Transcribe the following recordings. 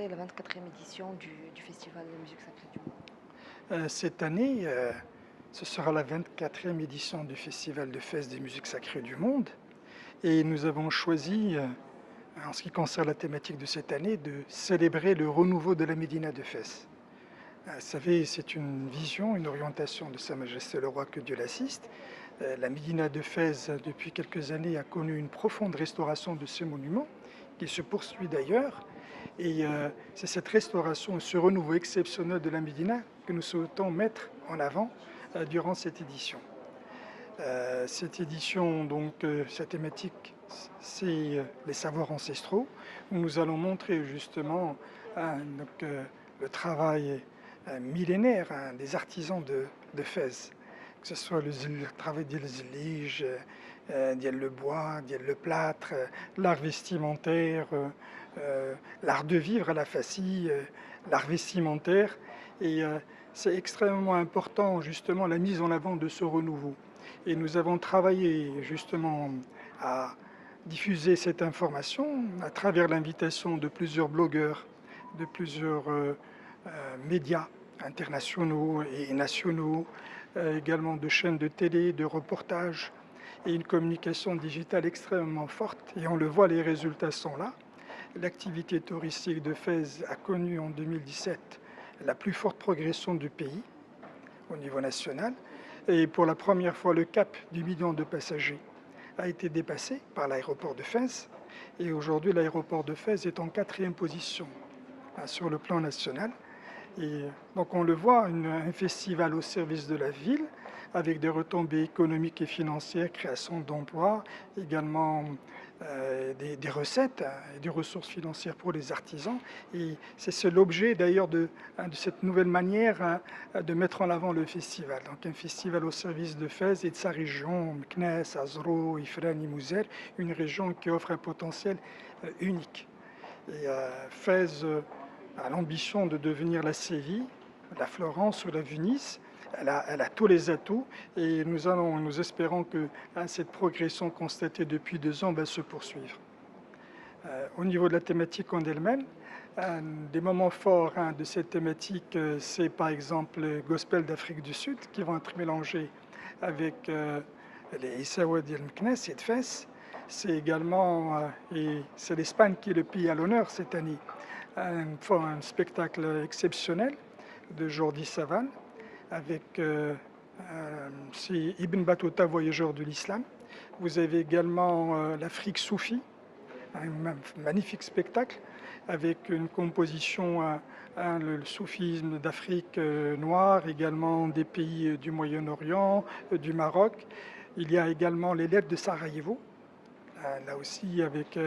présenter la 24e édition du Festival de musique sacrée du monde. Cette année, ce sera la 24e édition du Festival de Fès des musiques sacrées du monde. Et nous avons choisi, en ce qui concerne la thématique de cette année, de célébrer le renouveau de la Médina de Fès. Vous savez, c'est une vision, une orientation de Sa Majesté le Roi, que Dieu l'assiste. La Médina de Fès, depuis quelques années, a connu une profonde restauration de ce monument, qui se poursuit d'ailleurs. Et c'est cette restauration, ce renouveau exceptionnel de la Médina que nous souhaitons mettre en avant durant cette édition. Cette édition, donc, sa thématique, c'est les savoirs ancestraux, où nous allons montrer justement le travail millénaire des artisans de Fès, que ce soit le travail des zélige, le bois, le plâtre, l'art vestimentaire, l'art de vivre à la fascie, l'art vestimentaire. Et c'est extrêmement important justement la mise en avant de ce renouveau. Et nous avons travaillé justement à diffuser cette information à travers l'invitation de plusieurs blogueurs, de plusieurs médias internationaux et nationaux, également de chaînes de télé, de reportages, et une communication digitale extrêmement forte. Et on le voit, les résultats sont là. L'activité touristique de Fès a connu en 2017 la plus forte progression du pays au niveau national. Et pour la première fois, le cap du million de passagers a été dépassé par l'aéroport de Fès. Et aujourd'hui, l'aéroport de Fès est en 4e position sur le plan national. Et donc on le voit, un festival au service de la ville, avec des retombées économiques et financières, création d'emplois, également des recettes et des ressources financières pour les artisans. Et c'est l'objet d'ailleurs de cette nouvelle manière de mettre en avant le festival. Donc un festival au service de Fès et de sa région, Meknès, Azro, Ifrane, Mouzer, une région qui offre un potentiel unique. Et Fès a l'ambition de devenir la Séville, la Florence ou la Venise. Elle a tous les atouts et nous espérons que cette progression constatée depuis 2 ans va se poursuivre. Au niveau de la thématique en elle-même, des moments forts de cette thématique, c'est par exemple le gospel d'Afrique du Sud qui vont être mélangés avec les Issaouad et Meknès et de Fès. C'est également, et c'est l'Espagne qui est le pays à l'honneur cette année, un spectacle exceptionnel de Jordi Savall avec c'est Ibn Battuta, voyageur de l'islam. Vous avez également l'Afrique soufie, un magnifique spectacle avec une composition, le soufisme d'Afrique noire, également des pays du Moyen-Orient, du Maroc. Il y a également les lettres de Sarajevo, là aussi avec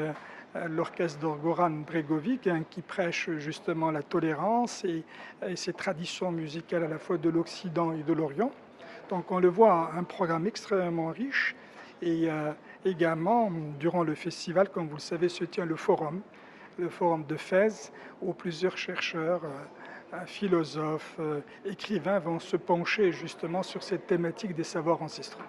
l'orchestre Goran Bregovic qui prêche justement la tolérance et ses traditions musicales à la fois de l'Occident et de l'Orient. Donc on le voit, un programme extrêmement riche. Et également, durant le festival, comme vous le savez, se tient le forum de Fès, où plusieurs chercheurs, philosophes, écrivains vont se pencher justement sur cette thématique des savoirs ancestraux.